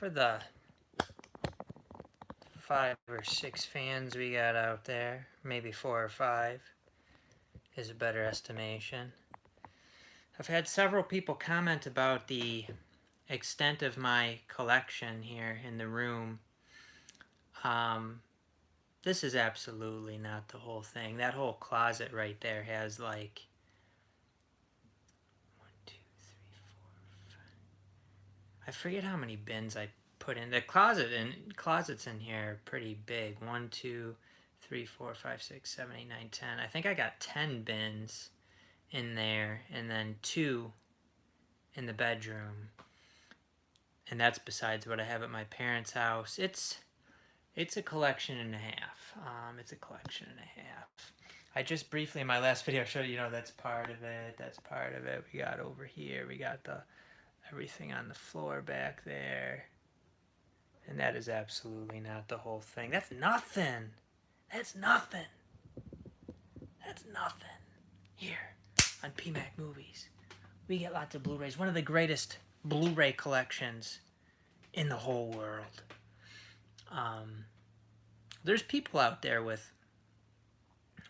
for the 5 or 6 fans we got out there, maybe 4 or 5 is a better estimation. I've had several people comment about the extent of my collection here in the room. This is absolutely not the whole thing. That whole closet right there has like 1, 2, 3, 4, 5. I forget how many bins I put in. The closets in here are pretty big. 1, 2, 3, 4, 5, 6, 7, 8, 9, 10. I think I got 10 bins in there, and then 2 in the bedroom. And that's besides what I have at my parents' house. It's a collection and a half. It's a collection and a half. I just briefly in my last video showed you know that's part of it. That's part of it. We got over here. We got everything on the floor back there. And that is absolutely not the whole thing. That's nothing. That's nothing. That's nothing. Here on PMAC Movies, we get lots of Blu-rays. One of the greatest Blu-ray collections in the whole world. There's people out there with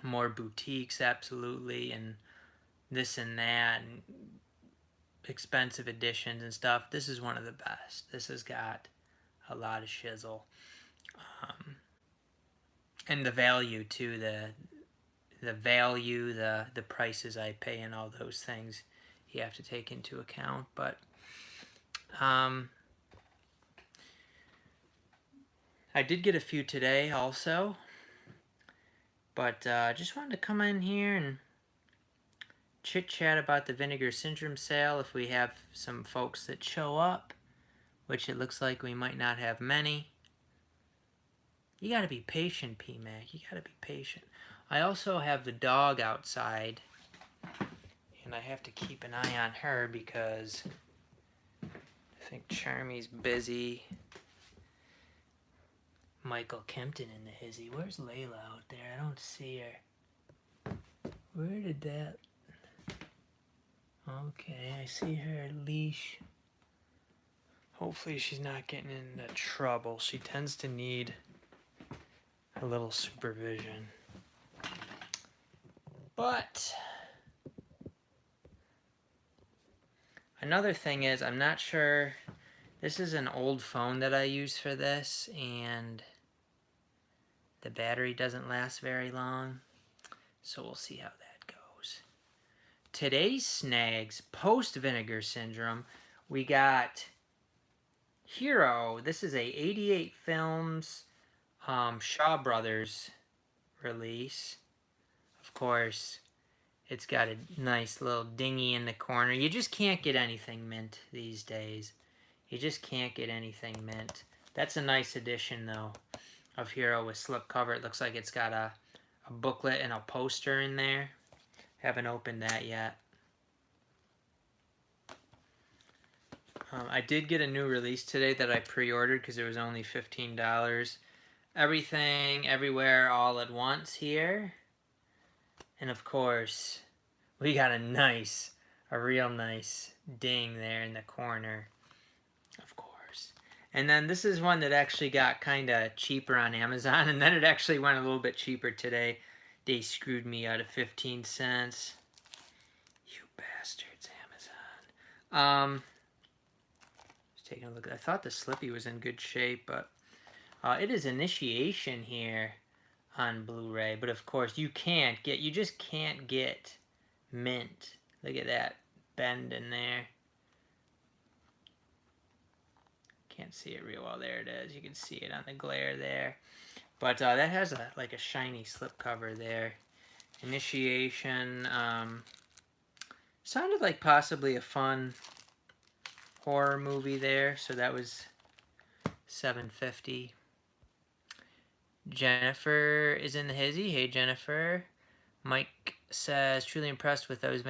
more boutiques, absolutely, and this and that, and expensive editions and stuff. This is one of the best. This has got a lot of shizzle. And the value, too, the value, the prices I pay and all those things you have to take into account. But I did get a few today also, but just wanted to come in here and chit-chat about the Vinegar Syndrome sale if we have some folks that show up, which it looks like we might not have many. You gotta be patient, PMAC. You gotta be patient. I also have the dog outside, and I have to keep an eye on her because I think Charmy's busy. Michael Kempton in the hizzy. Where's Layla out there? I don't see her. Where did that... Okay, I see her leash. Hopefully she's not getting into trouble. She tends to need a little supervision. But another thing is, I'm not sure... This is an old phone that I use for this, and the battery doesn't last very long, so we'll see how that goes. Today's Snags, post-Vinegar Syndrome, we got Hero. This is a 88 Films Shaw Brothers release. Of course, it's got a nice little dinghy in the corner. You just can't get anything mint these days. You just can't get anything mint. That's a nice edition, though, of Hero with slipcover. It looks like it's got a booklet and a poster in there. Haven't opened that yet. I did get a new release today that I pre-ordered because it was only $15. Everything, Everywhere, All at Once here. And of course, we got a real nice ding there in the corner. Of course. And then this is one that actually got kind of cheaper on Amazon, and then it actually went a little bit cheaper today. They screwed me out of 15 cents. You bastards, Amazon. Just taking a look. I thought the Slippy was in good shape, but it is Initiation here on Blu-ray. But of course, you just can't get mint. Look at that bend in there. Can't see it real well. There it is. You can see it on the glare there. But that has like a shiny slipcover there. Initiation. Sounded like possibly a fun horror movie there. So that was $7.50. Jennifer is in the hizzy. Hey, Jennifer. Mike says, truly impressed with those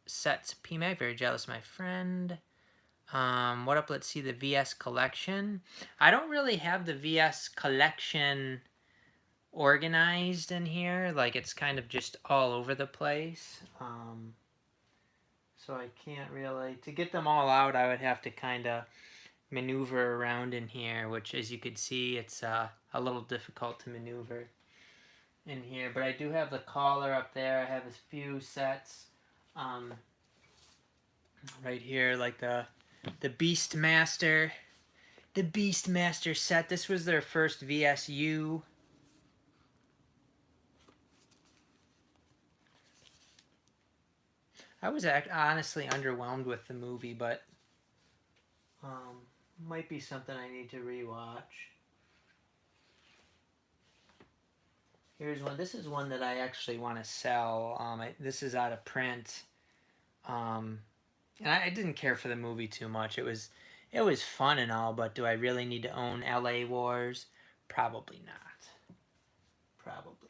sets. PMAC, very jealous, my friend. What up? Let's see the VS collection. I don't really have the VS collection organized in here. Like, it's kind of just all over the place. So I can't really... To get them all out, I would have to kind of maneuver around in here, which, as you could see, it's a little difficult to maneuver in here. But I do have the collar up there. I have a few sets right here, like the Beastmaster. The Beastmaster set. This was their first VSU. I was honestly underwhelmed with the movie, but might be something I need to rewatch. Here's one. This is one that I actually want to sell. This is out of print, and I didn't care for the movie too much. It was fun and all, but do I really need to own LA Wars? Probably not. Probably not.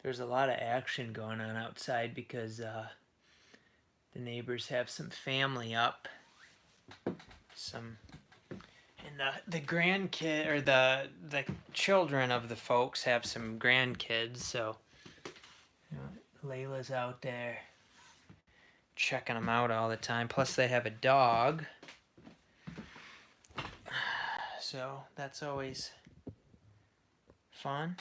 There's a lot of action going on outside because the neighbors have some family up. And the grandkid, or the children of the folks have some grandkids, so Layla's out there checking them out all the time. Plus they have a dog, so that's always fun.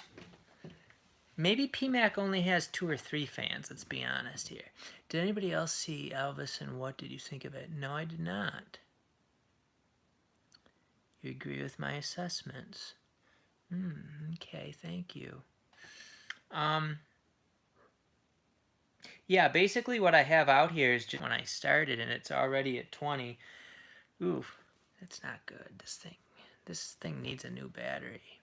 Maybe PMAC only has 2 or 3 fans, let's be honest here. Did anybody else see Elvis, and what did you think of it? No, I did not. You agree with my assessments. Okay, thank you. Yeah, basically what I have out here is just when I started, and it's already at 20. Ooh, that's not good. This thing needs a new battery.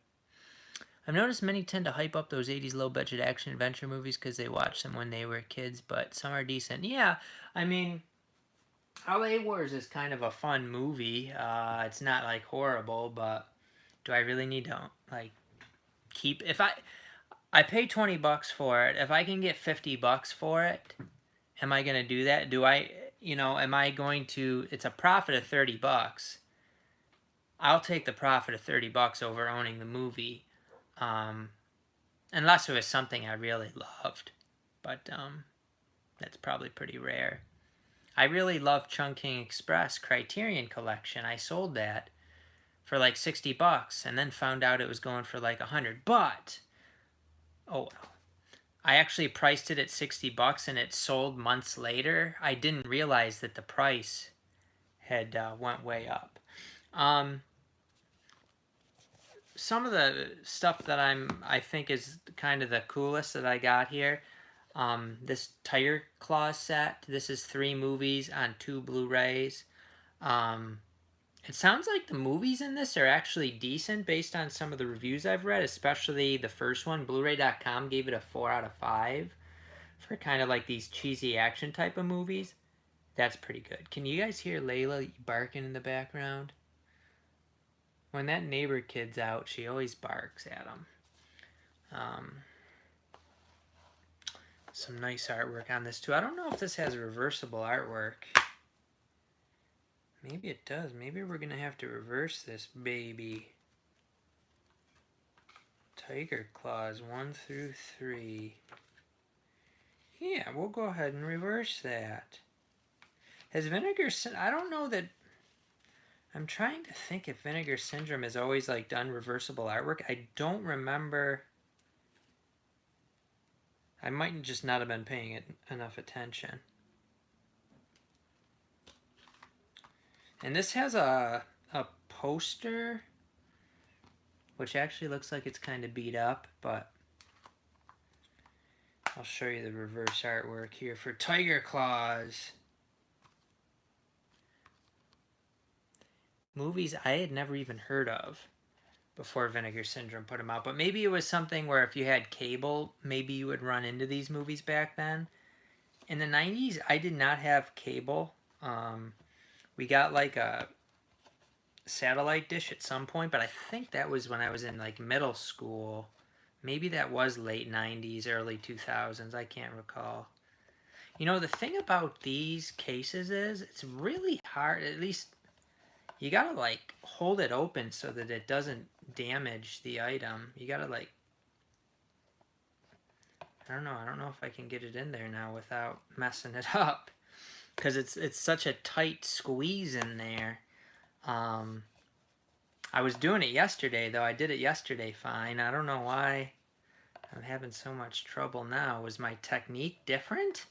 I've noticed many tend to hype up those 80s low-budget action-adventure movies because they watched them when they were kids, but some are decent. Yeah, I mean, LA Wars is kind of a fun movie. It's not, like, horrible, but do I really need to, like, keep... If I pay $20 for it, if I can get $50 for it, am I going to do that? Do I, am I going to... It's a profit of $30. I'll take the profit of $30 over owning the movie. Unless it was something I really loved, but that's probably pretty rare. I really love Chungking Express Criterion Collection. I sold that for like $60 and then found out it was going for like $100. But oh well. I actually priced it at $60 and it sold months later. I didn't realize that the price had went way up. Some of the stuff that I think is kind of the coolest that I got here, this Tiger Claw set. This is 3 movies on 2 Blu-rays. It sounds like the movies in this are actually decent based on some of the reviews I've read, especially the first one. Blu-ray.com gave it a 4 out of 5 for kind of like these cheesy action type of movies. That's pretty good. Can you guys hear Layla barking in the background? When that neighbor kid's out, she always barks at him. Some nice artwork on this too. I don't know if this has reversible artwork. Maybe it does. Maybe we're going to have to reverse this baby. Tiger Claws 1 through 3. Yeah, we'll go ahead and reverse that. Has Vinegar... I don't know that... I'm trying to think if Vinegar Syndrome has always like done reversible artwork. I don't remember. I might just not have been paying enough attention. And this has a poster, which actually looks like it's kind of beat up, but I'll show you the reverse artwork here for Tiger Claws. Movies I had never even heard of before Vinegar Syndrome put them out. But maybe it was something where if you had cable, maybe you would run into these movies back then. In the 90s, I did not have cable. We got like a satellite dish at some point, but I think that was when I was in like middle school. Maybe that was late 90s, early 2000s. I can't recall. You know, the thing about these cases is it's really hard, at least... You gotta like hold it open so that it doesn't damage the item. You gotta like, I don't know. I don't know if I can get it in there now without messing it up. Because it's such a tight squeeze in there. I was doing it yesterday, though. I did it yesterday fine. I don't know why I'm having so much trouble now. Was my technique different?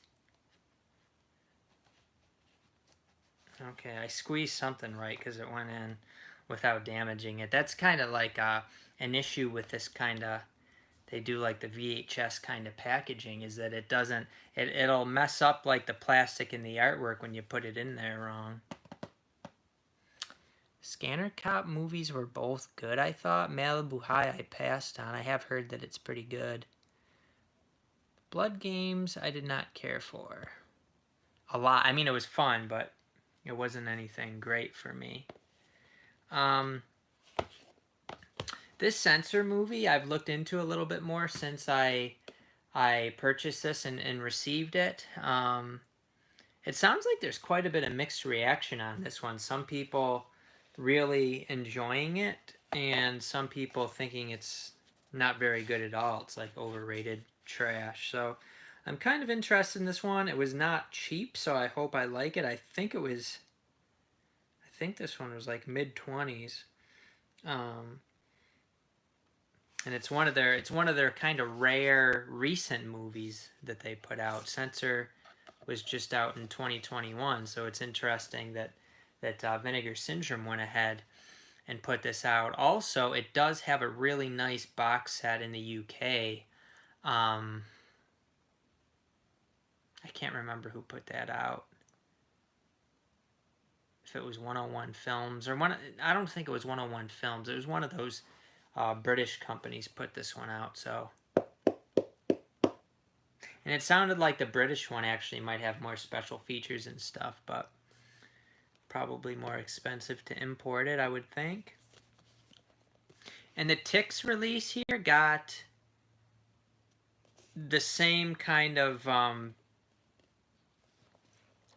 Okay, I squeezed something right because it went in without damaging it. That's kind of like an issue with this kind of, they do like the VHS kind of packaging, is that it doesn't, it'll mess up like the plastic in the artwork when you put it in there wrong. Scanner Cop movies were both good, I thought. Malibu High I passed on. I have heard that it's pretty good. Blood Games I did not care for. A lot. I mean, it was fun, but it wasn't anything great for me. This Censor movie I've looked into a little bit more since I purchased this and received it. It sounds like there's quite a bit of mixed reaction on this one. Some people really enjoying it, and some people thinking it's not very good at all. It's like overrated trash. So I'm kind of interested in this one. It was not cheap, so I hope I like it. I think this one was like mid-20s. And it's one of their kind of rare recent movies that they put out. Censor was just out in 2021, so it's interesting that Vinegar Syndrome went ahead and put this out. Also, it does have a really nice box set in the UK. I can't remember who put that out. If it was 101 Films or I don't think it was 101 Films. It was one of those British companies put this one out. So, and it sounded like the British one actually might have more special features and stuff, but probably more expensive to import it, I would think. And the Tix release here got the same kind of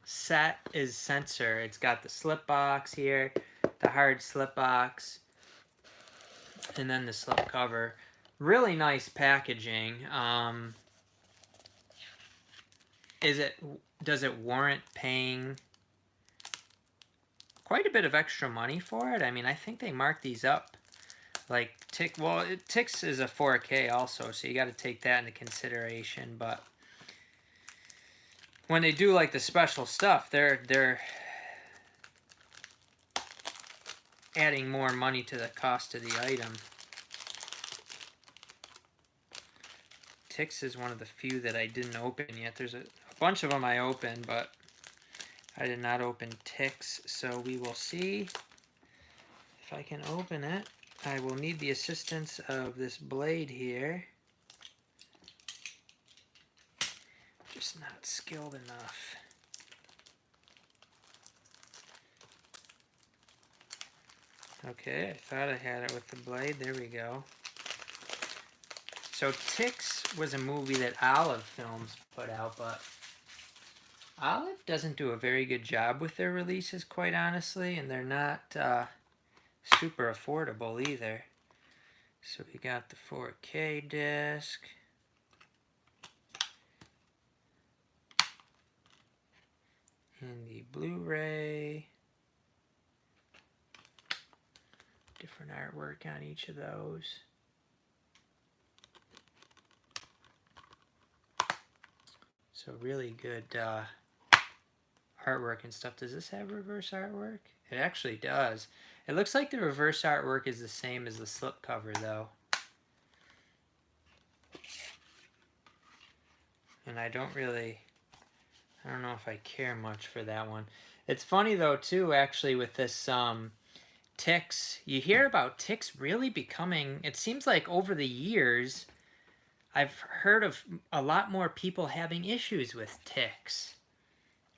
set as Censor. It's got the slip box here, the hard slip box, and then the slip cover. Really nice packaging. Does it warrant paying quite a bit of extra money for it? I mean, I think they marked these up. Like Tix is a 4K also, so you got to take that into consideration. But when they do like the special stuff, they're adding more money to the cost of the item. Tix is one of the few that I didn't open yet. There's a bunch of them I opened, but I did not open Tix, so we will see if I can open it. I will need the assistance of this blade here. Just not skilled enough. Okay, I thought I had it with the blade. There we go. So Tix was a movie that Olive Films put out, but Olive doesn't do a very good job with their releases, quite honestly, and they're not super affordable either. So we got the 4K disc. And the Blu-ray. Different artwork on each of those. So really good artwork and stuff. Does this have reverse artwork? It actually does. It looks like the reverse artwork is the same as the slipcover, though. And I don't know if I care much for that one. It's funny, though, too, actually, with this Tix. You hear about Tix really becoming... It seems like over the years, I've heard of a lot more people having issues with Tix.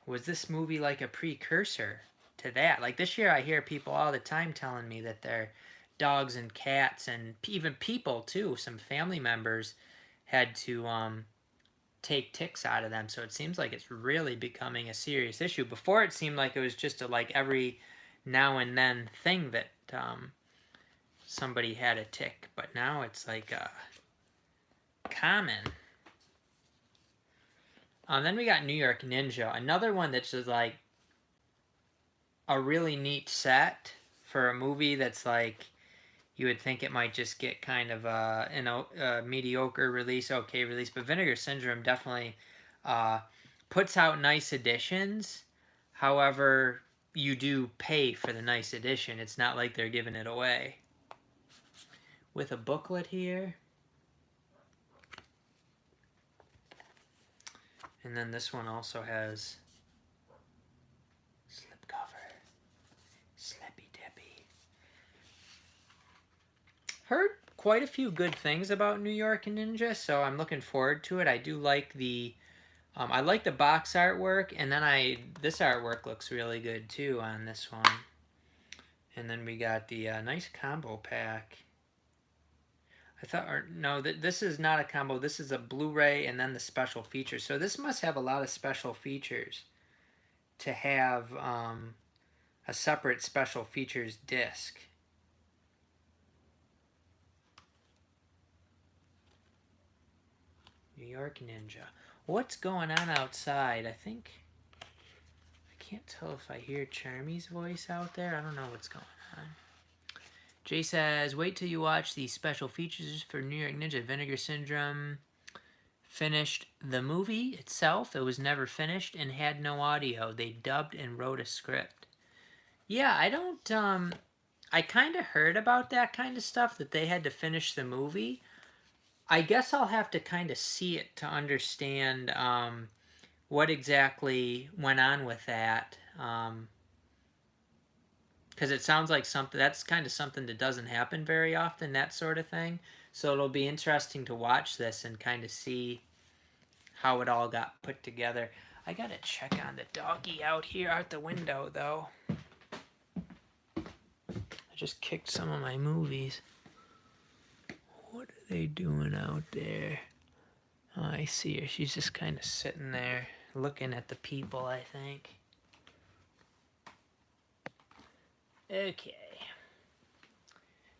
Was this movie like a precursor to that? Like this year I hear people all the time telling me that their dogs and cats and even people too, some family members had to take Tix out of them. So it seems like it's really becoming a serious issue. Before it seemed like it was just a like every now and then thing that somebody had a tick, but now it's like common. Then we got New York Ninja, another one that's just like a really neat set for a movie that's like you would think it might just get kind of a mediocre release, okay release, but Vinegar Syndrome definitely puts out nice editions. However, you do pay for the nice edition. It's not like they're giving it away. With a booklet here. And then this one also has slipcover. Slippy dippy. Heard quite a few good things about New York Ninja, so I'm looking forward to it. I do like the I like the box artwork, and then this artwork looks really good too on this one. And then we got the nice combo pack. I thought, or no, this is not a combo. This is a Blu-ray and then the special features. So this must have a lot of special features to have a separate special features disc. New York Ninja. What's going on outside? I can't tell if I hear Charmy's voice out there. I don't know what's going on. Jay says, wait till you watch the special features for New York Ninja. Vinegar Syndrome finished the movie itself. It was never finished and had no audio. They dubbed and wrote a script. Yeah, I kind of heard about that kind of stuff, that they had to finish the movie. I guess I'll have to kind of see it to understand what exactly went on with that. Because it sounds like that's kind of something that doesn't happen very often, that sort of thing. So it'll be interesting to watch this and kind of see how it all got put together. I gotta check on the doggy out the window, though. I just kicked some of my movies. What are they doing out there? Oh, I see her. She's just kind of sitting there looking at the people, I think. Okay.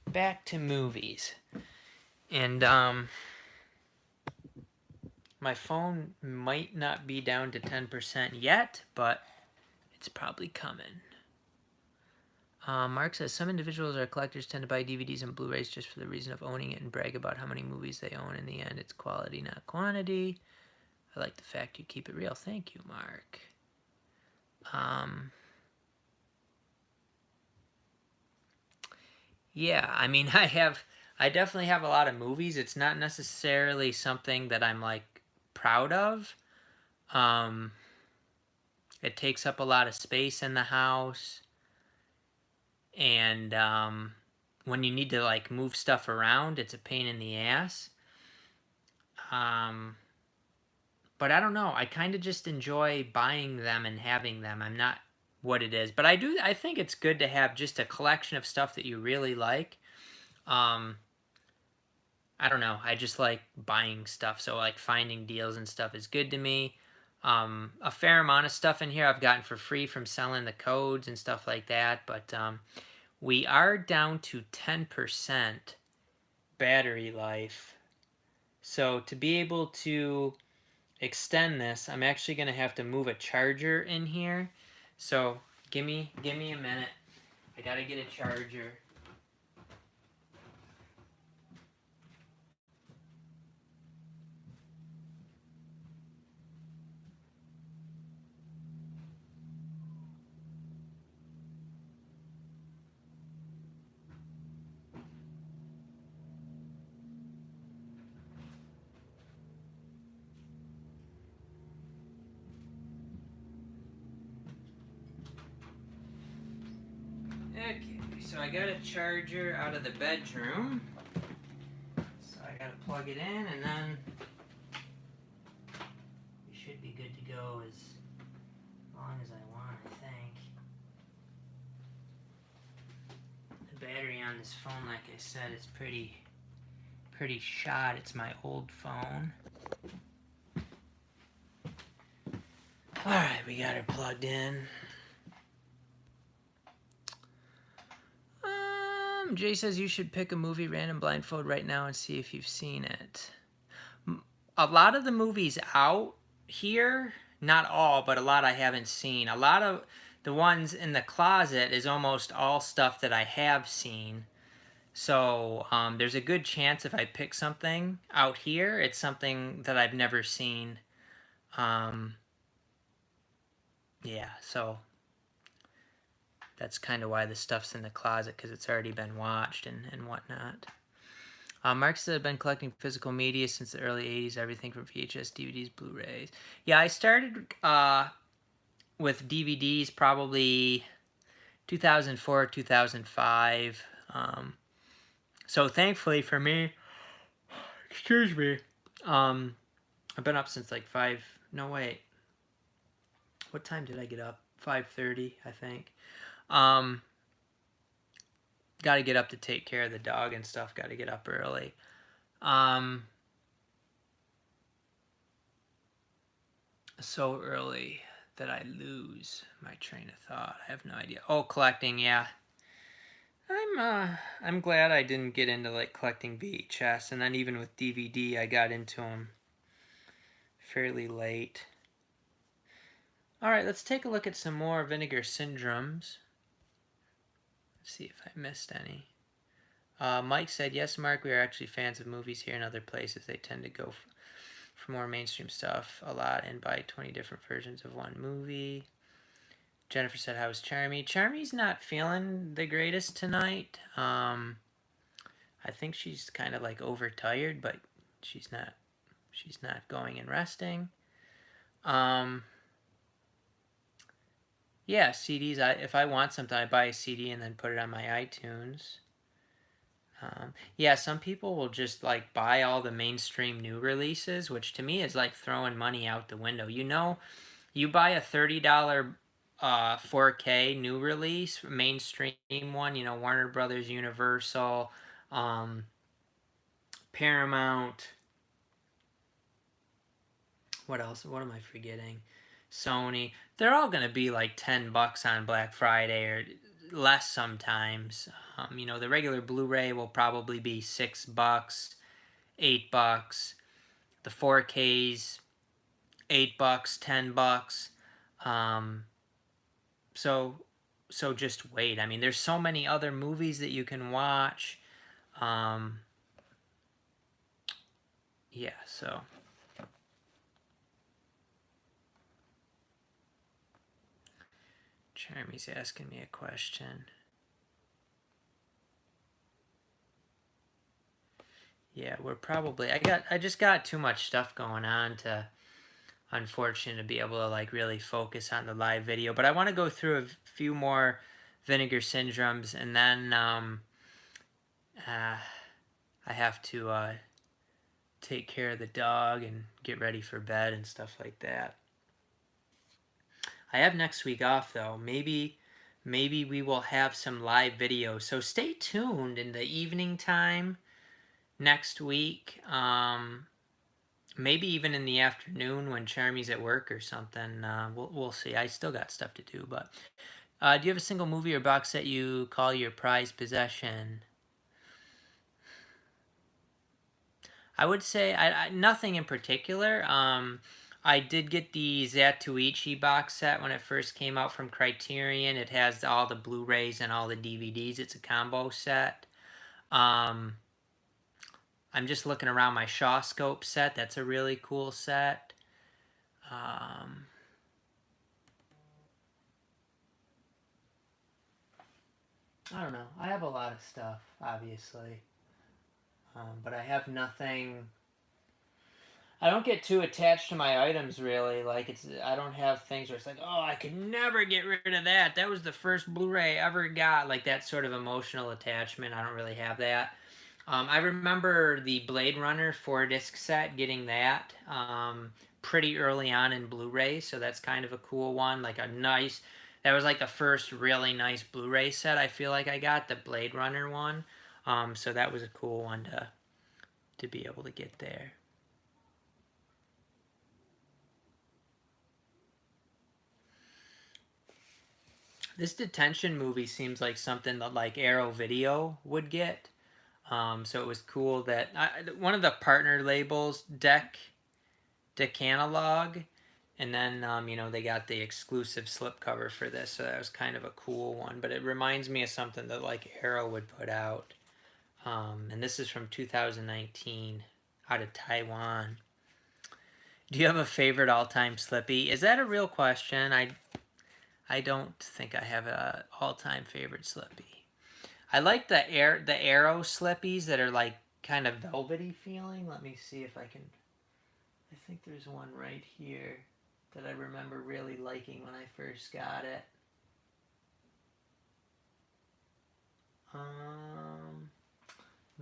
Back to movies. And my phone might not be down to 10% yet, but it's probably coming. Mark says, some individuals or collectors tend to buy DVDs and Blu-rays just for the reason of owning it and brag about how many movies they own. In the end, it's quality, not quantity. I like the fact you keep it real. Thank you, Mark. Yeah, I mean, I definitely have a lot of movies. It's not necessarily something that I'm, like, proud of. It takes up a lot of space in the house. And when you need to, like, move stuff around, it's a pain in the ass. But I don't know. I kind of just enjoy buying them and having them. I'm not what it is. But I think it's good to have just a collection of stuff that you really like. I don't know. I just like buying stuff. So, like, finding deals and stuff is good to me. A fair amount of stuff in here I've gotten for free from selling the codes and stuff like that. But we are down to 10% battery life. So to be able to extend this, I'm actually going to have to move a charger in here. So give me a minute. I got to get a charger. Okay, so I got a charger out of the bedroom. So I gotta plug it in, and then we should be good to go as long as I want, I think. The battery on this phone, like I said, is pretty shot. It's my old phone. Alright, we got her plugged in. Jay says you should pick a movie random blindfold right now and see if you've seen it. A lot of the movies out here, not all, but a lot I haven't seen. A lot of the ones in the closet is almost all stuff that I have seen. So there's a good chance if I pick something out here, it's something that I've never seen. Yeah, so that's kind of why the stuff's in the closet, because it's already been watched and whatnot. Mark said I've been collecting physical media since the early 80s, everything from VHS, DVDs, Blu-rays. Yeah, I started with DVDs probably 2004, 2005. So thankfully for me, excuse me, I've been up since like 5, no wait. What time did I get up? 5:30, I think. Got to get up to take care of the dog and stuff. Got to get up early. So early that I lose my train of thought. I have no idea. Oh, collecting, yeah. I'm glad I didn't get into like collecting VHS, and then even with DVD, I got into them fairly late. All right, let's take a look at some more Vinegar Syndromes. Let's see if I missed any. Mike said, yes, Mark, we are actually fans of movies here and other places. They tend to go for more mainstream stuff a lot and buy 20 different versions of one movie. Jennifer said, how's Charmy? Charmy's not feeling the greatest tonight. I think she's kind of like overtired, but she's not going and resting. Yeah, CDs. If I want something, I buy a CD and then put it on my iTunes. Yeah, some people will just like buy all the mainstream new releases, which to me is like throwing money out the window. You know, you buy a $30 4K new release, mainstream one, you know, Warner Brothers, Universal, Paramount. What else? What am I forgetting? Sony. They're all going to be like $10 on Black Friday or less sometimes. You know, the regular Blu-ray will probably be $6, $8. The 4Ks, $8, $10. So just wait. I mean, there's so many other movies that you can watch. Yeah, so. Jeremy's asking me a question. Yeah, we're probably. I just got too much stuff going on to, unfortunately, to be able to like really focus on the live video. But I want to go through a few more Vinegar Syndromes, and then I have to take care of the dog and get ready for bed and stuff like that. I have next week off though. Maybe we will have some live videos. So stay tuned in the evening time next week. Maybe even in the afternoon when Charmy's at work or something. We'll see. I still got stuff to do, but do you have a single movie or box set you call your prized possession? I would say nothing in particular. I did get the Zatoichi box set when it first came out from Criterion. It has all the Blu-rays and all the DVDs. It's a combo set. I'm just looking around my Shawscope set. That's a really cool set. I don't know. I have a lot of stuff, obviously. But I have nothing. I don't get too attached to my items, really. Like, I don't have things where it's like, oh, I could never get rid of that. That was the first Blu-ray I ever got. Like, that sort of emotional attachment. I don't really have that. I remember the Blade Runner 4-disc set, getting that pretty early on in Blu-ray, so that's kind of a cool one. Like, that was like the first really nice Blu-ray set I feel like I got, the Blade Runner one. So that was a cool one to be able to get there. This detention movie seems like something that like Arrow Video would get. So it was cool that one of the partner labels, Decanalog, And then, you know, they got the exclusive slipcover for this, so that was kind of a cool one. But it reminds me of something that like Arrow would put out. And this is from 2019, out of Taiwan. Do you have a favorite all-time Slippy? Is that a real question? I don't think I have a all-time favorite Slippy. I like the Arrow Slippies that are like kind of velvety feeling. Let me see if I can. I think there's one right here that I remember really liking when I first got it.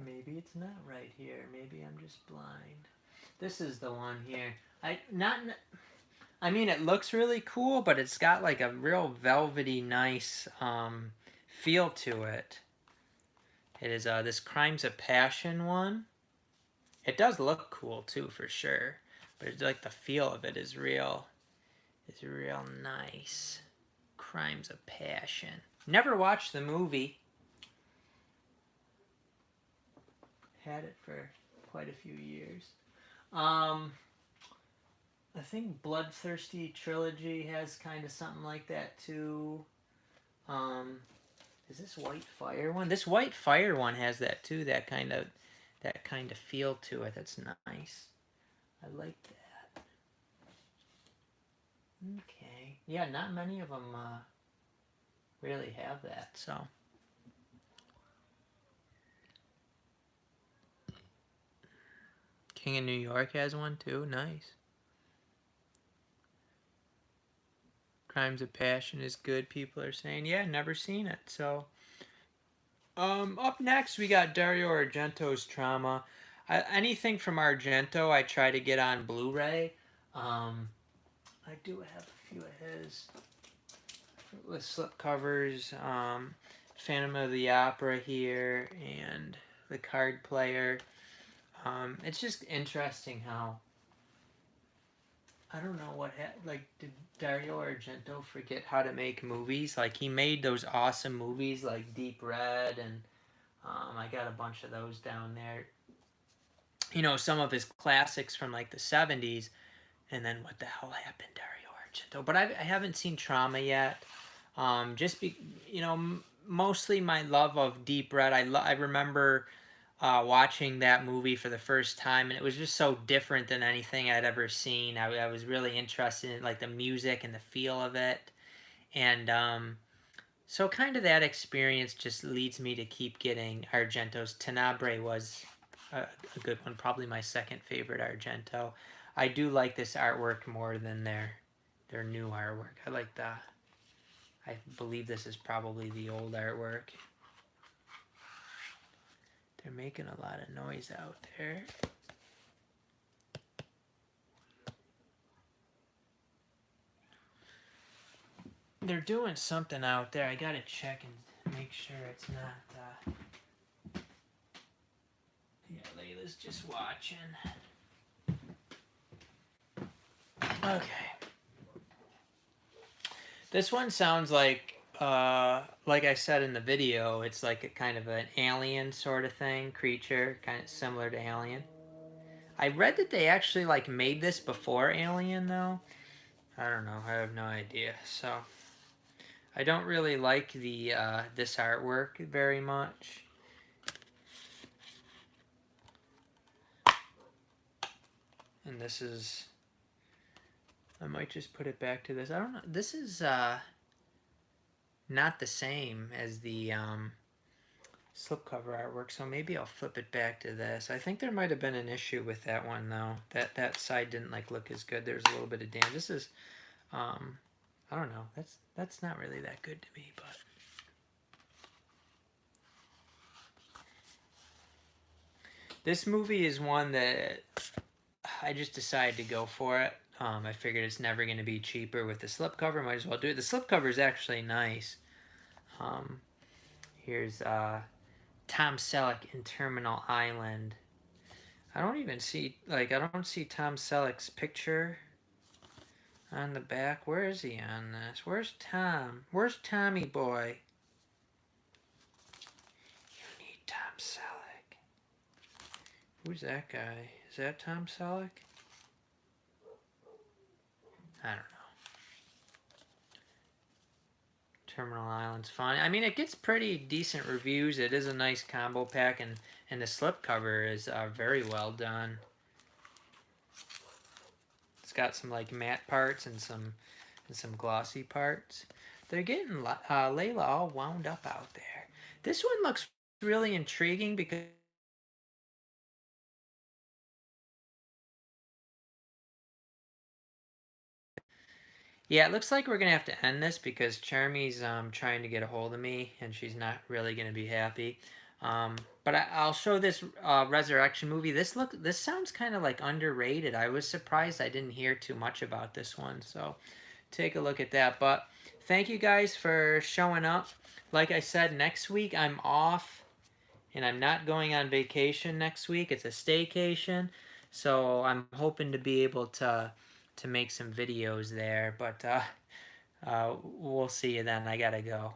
Maybe it's not right here. Maybe I'm just blind. This is the one here. I mean, it looks really cool, but it's got like a real velvety, nice feel to it. It is this Crimes of Passion one. It does look cool too, for sure. But it's like the feel of it is real nice. Crimes of Passion. Never watched the movie. Had it for quite a few years. I think Bloodthirsty Trilogy has kind of something like that too. Is this White Fire one? This White Fire one has that too. That kind of feel to it. That's nice. I like that. Okay. Yeah, not many of them really have that. So. King of New York has one too. Nice. Crimes of Passion is good, people are saying. Yeah, never seen it. So, up next we got Dario Argento's Trauma. Anything from Argento, I try to get on Blu-ray. I do have a few of his with slipcovers. Phantom of the Opera here and The Card Player. It's just interesting how, I don't know what like, did Dario Argento forget how to make movies? Like, he made those awesome movies like Deep Red, and I got a bunch of those down there. You know, some of his classics from like the 70s, and then what the hell happened, Dario Argento? But I haven't seen Trauma yet. You know, mostly my love of Deep Red. I remember watching that movie for the first time, and it was just so different than anything I'd ever seen. I was really interested in like the music and the feel of it, and so kind of that experience just leads me to keep getting Argento's. Tenebrae was a good one, probably my second favorite Argento. I do like this artwork more than their new artwork. I believe this is probably the old artwork. They're making a lot of noise out there. They're doing something out there. I gotta check and make sure it's not. Yeah, Layla's just watching. Okay. This one sounds like I said in the video, it's like a kind of an alien sort of thing, creature, kind of similar to Alien. I read that they actually like made this before Alien though. I don't know. I have no idea. So I don't really like the this artwork very much. And this is, I might just put it back to this. I don't know. This is not the same as the slipcover artwork, so maybe I'll flip it back to this. I think there might have been an issue with that one though. That side didn't like look as good. There's a little bit of damage. This is I don't know. That's not really that good to me, but this movie is one that I just decided to go for it. I figured it's never going to be cheaper with the slipcover. Might as well do it. The slipcover is actually nice. Here's Tom Selleck in Terminal Island. I don't even see, like, I don't see Tom Selleck's picture on the back. Where is he on this? Where's Tom? Where's Tommy boy? You need Tom Selleck. Who's that guy? Is that Tom Selleck? don't know. Terminal Island's fun. I mean, it gets pretty decent reviews. It is a nice combo pack, and the slip cover is very well done. It's got some like matte parts and some glossy parts. They're getting Layla all wound up out there. This one looks really intriguing because yeah, it looks like we're gonna have to end this because Charmy's trying to get a hold of me and she's not really gonna be happy. But I'll show this Resurrection movie. This sounds kind of like underrated. I was surprised I didn't hear too much about this one. So take a look at that. But thank you guys for showing up. Like I said, next week I'm off and I'm not going on vacation next week. It's a staycation. So I'm hoping to be able to make some videos there. But we'll see you then. I gotta go.